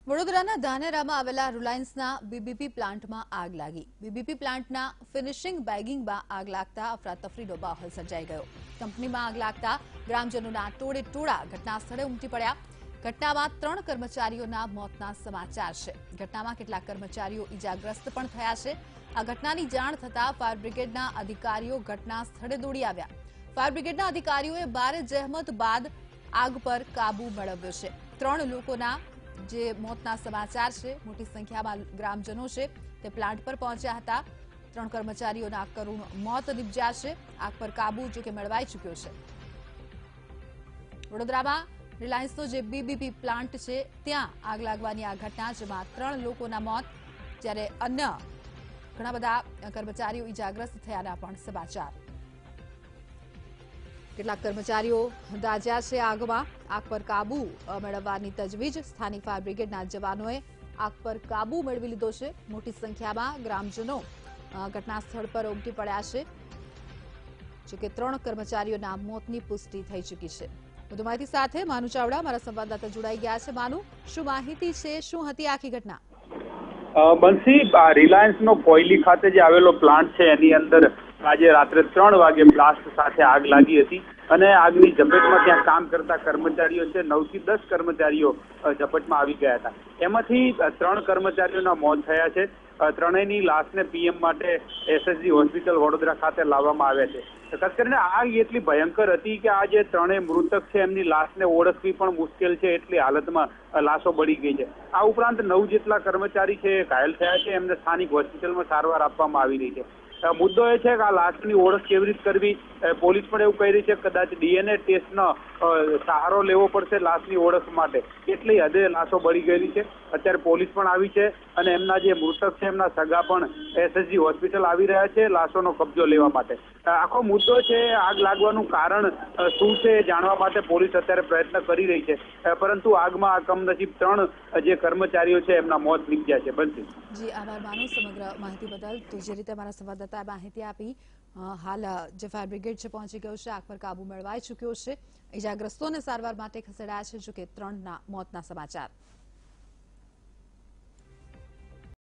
વડોદરાના ધાનેરામાં આવેલા રિલાયન્સના બીબીપી પ્લાન્ટમાં આગ લાગી। બીબીપી પ્લાન્ટના ફિનિશિંગ બેગિંગમાં આગ લાગતા અફરાતફરીનો માહોલ સર્જાઈ ગયો। કંપનીમાં આગ લાગતા ગ્રામજનોના ટોળે ટોળા ઘટના સ્થળે ઉમટી પડ્યા। ઘટનામાં 3 કર્મચારીઓના મોતના સમાચાર છે। ઘટનામાં કેટલાક કર્મચારીઓ ઈજાગ્રસ્ત પણ થયા છે। આ ઘટનાની જાણ થતાં ફાયર બ્રિગેડના અધિકારીઓ ઘટના સ્થળે દોડી આવ્યા। ફાયર બ્રિગેડના અધિકારીઓએ ભારે જહેમત બાદ આગ પર કાબુ મેળવ્યો છે। 3 લોકોના જે મોતના સમાચાર છે। મોટી સંખ્યામાં ગ્રામજનો છે તે પ્લાન્ટ પર પહોંચ્યા હતા। 3 કર્મચારીઓના કરુણ મોત નિપજ્યા છે। આગ પર કાબુ જો કે મેળવાઈ ચૂક્યો છે। વડોદરામાં રિલાયન્સનો જે બીબીપી પ્લાન્ટ છે ત્યાં આગ લાગવાની આ ઘટના, જેમાં 3 લોકોના મોત, જ્યારે અન્ય ઘણા બધા કર્મચારીઓ ઈજાગ્રસ્ત થયાના પણ સમાચાર। કેટલાક કર્મચારીઓ દાઝ્યા છે આગમાં। આગ પર કાબુ મેળવવાની તજવીજ। સ્થાનિક ફાયર બ્રિગેડના જવાનોએ આગ પર કાબુ મેળવી લીધો છે। મોટી સંખ્યામાં ગ્રામજનો ઘટના સ્થળ પર ઉમટી પડ્યા છે। જોકે 3 કર્મચારીઓના મોતની પુષ્ટિ થઈ ચૂકી છે। વધુ માહિતી સાથે માનુ ચાવડા અમારા સંવાદદાતા જોડાઈ ગયા છે। માનુ, શું માહિતી છે? શું હતી આખી ઘટના? બંસી, રિલાયન્સનો કોયલી ખાતે જે આવેલો પ્લાન્ટ છે એની અંદર આજે રાત્રે 3 વાગે બ્લાસ્ટ સાથે આગ લાગી હતી અને આગની ઝપેટમાં ત્યાં કામ કરતા કર્મચારીઓ છે 9 થી 10 કર્મચારીઓ ઝપેટમાં આવી ગયા હતા। એમાંથી 3 કર્મચારીઓના મોત થયા છે। ત્રણેયની લાશને પીએમ માટે એસએસજી હોસ્પિટલ વડોદરા ખાતે લાવવામાં આવ્યા છે। ખાસ કરીને આગ એટલી ભયંકર હતી કે આ જે 3 મૃતક છે એમની લાશને ઓળખવી પણ મુશ્કેલ છે, એટલી હાલતમાં લાશો બળી ગઈ છે। આ ઉપરાંત 9 જેટલા કર્મચારી છે ઘાયલ થયા છે। એમને સ્થાનિક હોસ્પિટલમાં સારવાર આપવામાં આવી રહી છે। મુદ્દો એ છે કે આ લાશની ઓળખ કેવી રીતે કરવી। પોલીસ પણ એવું કહી રહી છે કે કદાચ ડીએનએ ટેસ્ટનો સહારો લેવો પડશે લાશની ઓળખ માટે, એટલી હદે લાશો બળી ગયેલી છે। અત્યારે પોલીસ પણ આવી છે અને એમના જે મૃતક છે એમના સગા પણ એસએસજી હોસ્પિટલ આવી રહ્યા છે લાશોનો કબજો લેવા માટે। આખો મુદ્દો છે આગ લાગવાનું કારણ શું છે એ જાણવા માટે પોલીસ અત્યારે પ્રયત્ન કરી રહી છે, પરંતુ આગમાં કમનસીબ 3 જે કર્મચારીઓ છે એમના મોત નીપજ્યા છે। બંસી જી, આભાર માનુ સમગ્ર માહિતી બદલ। તો જે રીતે અમારા સંવાદદાતાએ માહિતી આપી, હાલ જે ફાયર બ્રિગેડ છે પહોંચી ગયો છે, આગ પર કાબુ મેળવાઈ ચૂક્યો છે। ઈજાગ્રસ્તોને સારવાર માટે ખસેડાયા છે, જો કે 3ના મોતના સમાચાર।